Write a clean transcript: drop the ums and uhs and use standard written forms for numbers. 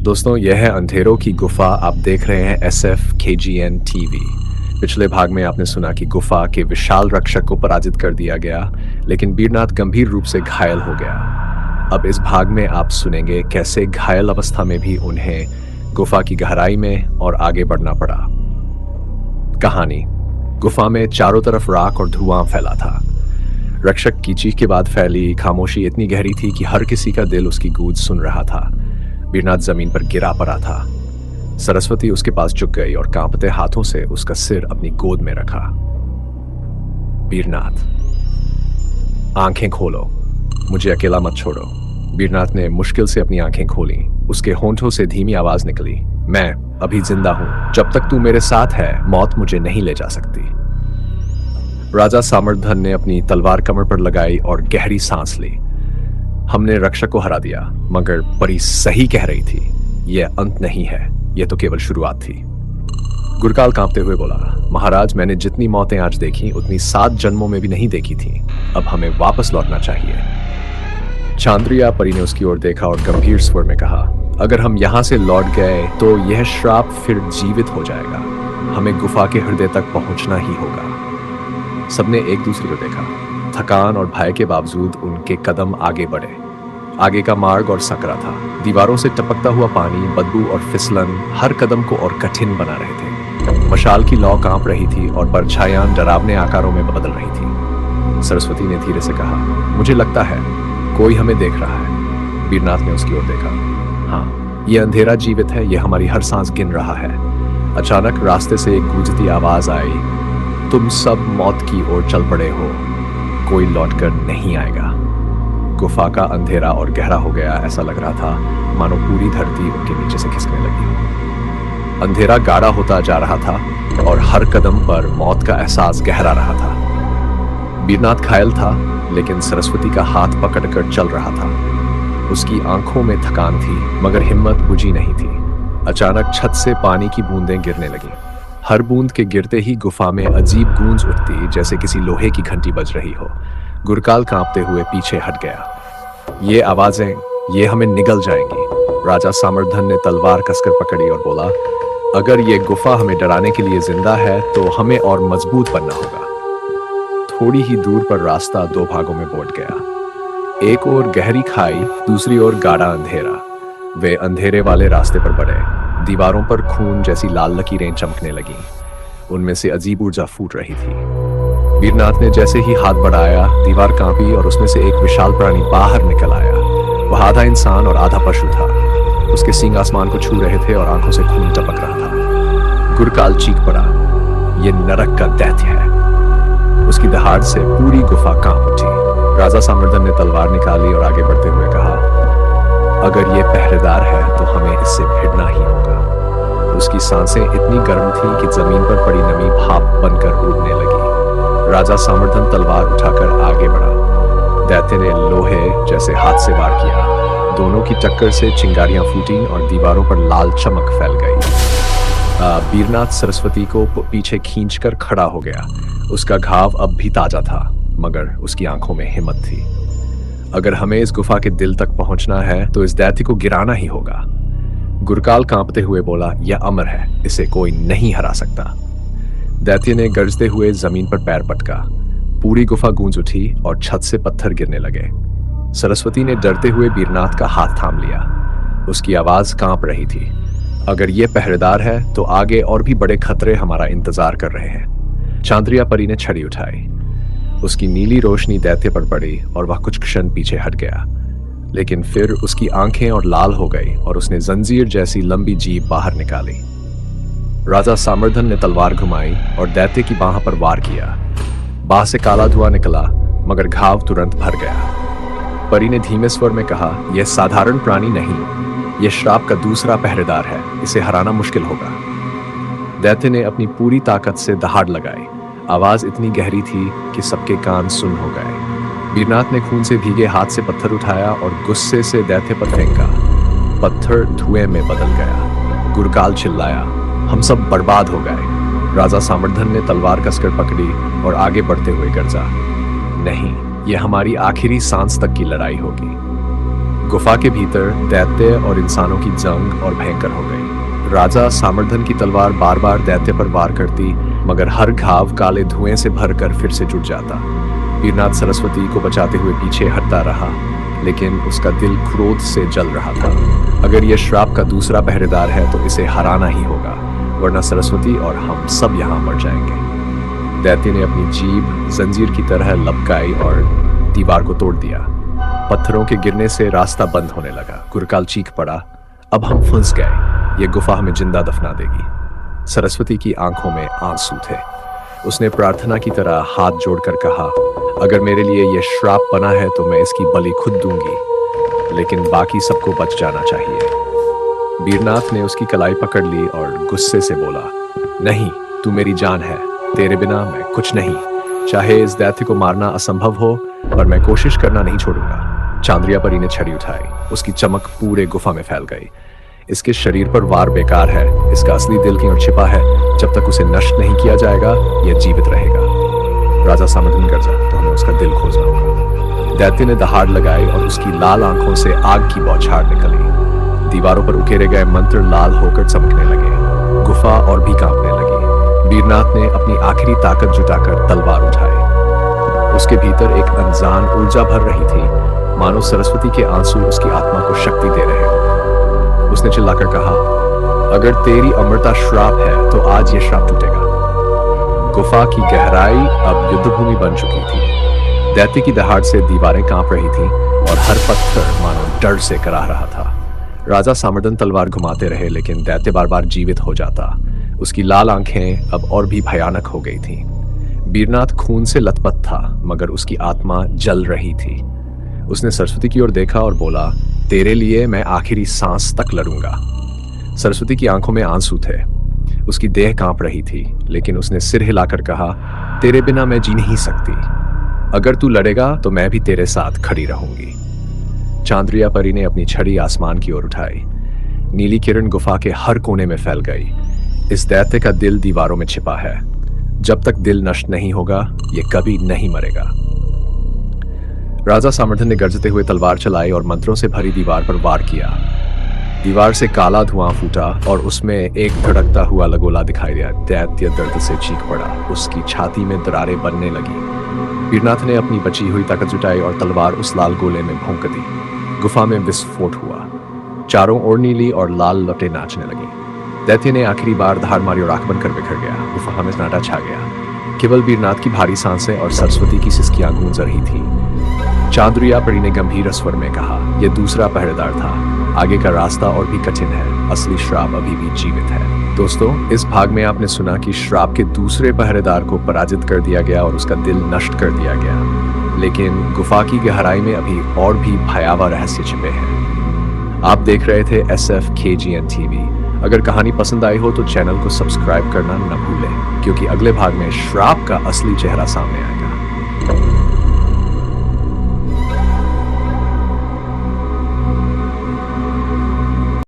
दोस्तों, यह है अंधेरों की गुफा। आप देख रहे हैं SF KGN TV। पिछले भाग में आपने सुना कि गुफा के विशाल रक्षक को पराजित कर दिया गया, लेकिन वीरनाथ गंभीर रूप से घायल हो गया। अब इस भाग में आप सुनेंगे कैसे घायल अवस्था में भी उन्हें गुफा की गहराई में और आगे बढ़ना पड़ा। कहानी: गुफा में चारों तरफ राख और धुआं फैला था। रक्षक की चीख के बाद फैली खामोशी इतनी गहरी थी कि हर किसी का दिल उसकी गूंज सुन रहा था। वीरनाथ जमीन पर गिरा पड़ा था। सरस्वती उसके पास झुक गई और कांपते हाथों से उसका सिर अपनी गोद में रखा। वीरनाथ, आंखें खोलो, मुझे अकेला मत छोड़ो। वीरनाथ ने मुश्किल से अपनी आंखें खोली। उसके होंठों से धीमी आवाज निकली, मैं अभी जिंदा हूं। जब तक तू मेरे साथ है, मौत मुझे नहीं ले जा सकती। राजा सामर्थन ने अपनी तलवार कमर पर लगाई और गहरी सांस ली। हमने रक्षक को हरा दिया, मगर परी सही कह रही थी, यह अंत नहीं है, यह तो केवल शुरुआत थी। गुरकाल कांपते हुए बोला, महाराज, मैंने जितनी मौतें आज देखी उतनी 7 जन्मों में भी नहीं देखी थी। अब हमें वापस लौटना चाहिए। चांद्रिया परी ने उसकी ओर देखा और गंभीर स्वर में कहा, अगर हम यहां से लौट गए तो यह श्राप फिर जीवित हो जाएगा। हमें गुफा के हृदय तक पहुंचना ही होगा। सबने एक दूसरे को देखा। थकान और भय के बावजूद उनके कदम आगे बढ़े। आगे का मार्ग और सकरा था। दीवारों से टपकता हुआ पानी, बदबू और फिसलन हर कदम को और कठिन बना रहे थे। मशाल की लौ कांप रही थी और परछाइयां डरावने आकारों में बदल रही थी। सरस्वती ने धीरे से कहा, मुझे लगता है कोई हमें देख रहा है। वीरनाथ ने उसकी ओर देखा। हाँ, यह अंधेरा जीवित है, यह हमारी हर सांस गिन रहा है। अचानक रास्ते से एक गूंजती आवाज आई, तुम सब मौत की ओर चल पड़े हो, कोई लौटकर नहीं आएगा। गुफा का अंधेरा और गहरा हो गया। ऐसा लग रहा था मानो पूरी धरती उनके नीचे से खिसकने लगी हो। अंधेरा गाढ़ा होता जा रहा था और हर कदम पर मौत का एहसास गहरा रहा था। वीरनाथ घायल था, लेकिन सरस्वती का हाथ पकड़कर चल रहा था। उसकी आंखों में थकान थी, मगर हिम्मत बुझी नहीं थी। अचानक छत से पानी की बूंदें गिरने लगीं। हर बूंद के गिरते ही गुफा में अजीब गूंज उठती, जैसे किसी लोहे की घंटी बज रही हो। गुरकाल कांपते हुए पीछे हट गया। ये आवाजें, ये हमें निगल जाएंगी। राजा सामर्थन ने तलवार कसकर पकड़ी और बोला, अगर ये गुफा हमें डराने के लिए जिंदा है तो हमें और मजबूत बनना होगा। थोड़ी ही दूर पर रास्ता 2 भागों में बंट गया। एक ओर गहरी खाई, दूसरी ओर गाढ़ा अंधेरा। वे अंधेरे वाले रास्ते पर बढ़े। दीवारों पर खून जैसी लाल लकीरें चमकने लगीं। उनमें से अजीब ऊर्जा फूट रही थी। वीरनाथ ने जैसे ही हाथ बढ़ाया, दीवार कांपी और उसमें से एक विशाल प्राणी बाहर निकल आया। वह आधा इंसान और आधा पशु था। उसके सींग आसमान को छू रहे थे और आंखों से खून टपक रहा था। गुरकाल चीख पड़ा, यह नरक का दैत्य है। उसकी दहाड़ से पूरी गुफा कांप उठी। राजा सामर्थन ने तलवार निकाली और आगे बढ़ते हुए कहा, अगर ये पहरेदार है तो हमें इससे भिड़ना ही होगा। उसकी सांसें इतनी गर्म थीं कि जमीन पर पड़ी नमी भाप बनकर उड़ने लगी। राजा सामर्थन तलवार उठाकर आगे बढ़ा। दैत्य ने लोहे जैसे हाथ से वार किया। दोनों की टक्कर से चिंगारियां फूटीं और दीवारों पर लाल चमक फैल गई। वीरनाथ सरस्वती को पीछे खींचकर खड़ा हो गया। उसका घाव अब भी ताजा था, मगर उसकी आंखों में हिम्मत थी। अगर हमें इस गुफा के दिल तक पहुंचना है तो इस दैत्य को गिराना ही होगा। गुरकाल कांपते हुए बोला, यह अमर है, इसे कोई नहीं हरा सकता। दैत्य ने गरजते हुए जमीन पर पैर पटका। पूरी गुफा गूंज उठी और छत से पत्थर गिरने लगे। सरस्वती ने डरते हुए वीरनाथ का हाथ थाम लिया। उसकी आवाज कांप रही थी, अगर यह पहरेदार है तो आगे और भी बड़े खतरे हमारा इंतजार कर रहे हैं। चांद्रिया परी ने छड़ी उठाई। उसकी नीली रोशनी दैत्य पर पड़ी और वह कुछ क्षण पीछे हट गया, लेकिन फिर उसकी आंखें और लाल हो गई और उसने जंजीर जैसी लंबी जीभ बाहर निकाली। राजा सामर्थन ने तलवार घुमाई और दैत्य की बाह पर वार किया। बाह से काला धुआं निकला, मगर घाव तुरंत भर गया। परी ने धीमे स्वर में कहा, यह साधारण प्राणी नहीं, यह श्राप का दूसरा पहरेदार है, इसे हराना मुश्किल होगा। दैत्य ने अपनी पूरी ताकत से दहाड़ लगाई। आवाज इतनी गहरी थी कि सबके कान सुन हो गए। वीरनाथ ने खून से भीगे हाथ से पत्थर उठाया और गुस्से से दैत्य पर फेंका। पत्थर धुएं में बदल गया। गुरकाल चिल्लाया, हम सब बर्बाद हो गए। राजा सामर्थन ने तलवार कसकर पकड़ी और आगे बढ़ते हुए गर्जा, नहीं, यह हमारी आखिरी सांस तक की लड़ाई होगी। गुफा के भीतर दैत्य और इंसानों की जंग और भयंकर हो गई। राजा सामर्धन की तलवार बार बार दैत्य पर वार करती, मगर हर घाव काले धुएं से भरकर फिर से जुट जाता। वीरनाथ सरस्वती को बचाते हुए पीछे हटता रहा, लेकिन उसका दिल क्रोध से जल रहा था। अगर यह श्राप का दूसरा पहरेदार है तो इसे हराना ही होगा, वरना सरस्वती और हम सब यहाँ मर जाएंगे। दैत्य ने अपनी जीभ जंजीर की तरह लपकाई और दीवार को तोड़ दिया। पत्थरों के गिरने से रास्ता बंद होने लगा। गुरकाल चीख पड़ा, अब हम फंस गए, ये गुफा हमें जिंदा दफना देगी। सरस्वती की आंखों में आंसू थे। उसने प्रार्थना की तरह हाथ जोड़कर कहा, अगर मेरे लिए यह श्राप बना है तो मैं इसकी बलि खुद दूंगी, लेकिन बाकी सबको बच जाना चाहिए। वीरनाथ ने उसकी कलाई पकड़ ली और गुस्से से बोला, नहीं, तू मेरी जान है, तेरे बिना मैं कुछ नहीं। चाहे इस दैत्य को मारना असंभव हो, पर मैं कोशिश करना नहीं छोड़ूंगा। चांद्रिया परी ने छड़ी उठाई। उसकी चमक पूरे गुफा में फैल गई। इसके शरीर पर वार बेकार है, इसका असली दिल कहीं और छिपा है। जब तक उसे नष्ट नहीं किया जाएगा, यह जीवित रहेगा। राजा सामर्धन गरजा, तो हमें उसका दिल खोजना होगा। दैत्य ने दहाड़ लगाई और उसकी लाल आंखों से आग की बौछार निकली। दीवारों पर उकेरे गए मंत्र लाल होकर चमकने लगे। गुफा और भी कांपने लगी। वीरनाथ ने अपनी आखिरी ताकत जुटाकर तलवार उठाई। उसके भीतर एक अनजान ऊर्जा भर रही थी, मानो सरस्वती के आंसू उसकी आत्मा को शक्ति दे रहे हो। उसने चिल्लाकर कहा, अगर तेरी अमरता श्राप है तो आज ये श्राप टूटेगा। गुफा की गहराई अब युद्धभूमि बन चुकी थी। दैत्य की दहाड़ से दीवारें कांप रही थीं और हर पत्थर मानो डर से कराह रहा था। राजा सामर्धन तलवार घुमाते रहे, लेकिन दैत्य बार बार जीवित हो जाता। उसकी लाल आंखें अब और भी भयानक हो गई थीं। वीरनाथ खून से लथपथ था, मगर उसकी आत्मा जल रही थी। उसने सरस्वती की ओर देखा और बोला, तेरे लिए मैं आखिरी सांस तक लड़ूंगा। सरस्वती की आंखों में आंसू थे। उसकी देह कांप रही थी, लेकिन उसने सिर हिलाकर कहा, तेरे बिना मैं जी नहीं सकती। अगर तू लड़ेगा तो मैं भी तेरे साथ खड़ी रहूंगी। चांद्रिया परी ने अपनी छड़ी आसमान की ओर उठाई। नीली किरण गुफा के हर कोने में फैल गई। इस दैत्य का दिल दीवारों में छिपा है। जब तक दिल नष्ट नहीं होगा, ये कभी नहीं मरेगा। राजा सामर्धन ने गरजते हुए तलवार चलाई और मंत्रों से भरी दीवार पर वार किया। दीवार से काला धुआं फूटा और उसमें एक धड़कता हुआ लगोला दिखाई दिया। दैत्य दर्द से चीख पड़ा। उसकी छाती में दरारें बनने लगी। वीरनाथ ने अपनी बची हुई ताकत जुटाई और तलवार उस लाल गोले में भोंक दी। गुफा में विस्फोट हुआ। चारों ओर नीली और लाल लपटें नाचने लगी। दैत्य ने आखिरी बार धार मारी और आंख बंद कर बिखर गया। गुफा में सन्नाटा छा गया। केवल वीरनाथ की भारी सांसें और सरस्वती की सिसकियां गूंज रही थी। चांद्रिया परी ने गंभीर स्वर में कहा, यह दूसरा पहरेदार था। आगे का रास्ता और भी कठिन है। असली श्राप अभी भी जीवित है। दोस्तों, इस भाग में आपने सुना कि श्राप के दूसरे पहरेदार को पराजित कर दिया गया और उसका दिल नष्ट कर दिया गया, लेकिन गुफा की गहराई में अभी और भी भयावह रहस्य छिपे हैं। आप देख रहे थे SFKGN TV। अगर कहानी पसंद आई हो तो चैनल को सब्सक्राइब करना न भूलें, क्योंकि अगले भाग में श्राप का असली चेहरा सामने आएगा।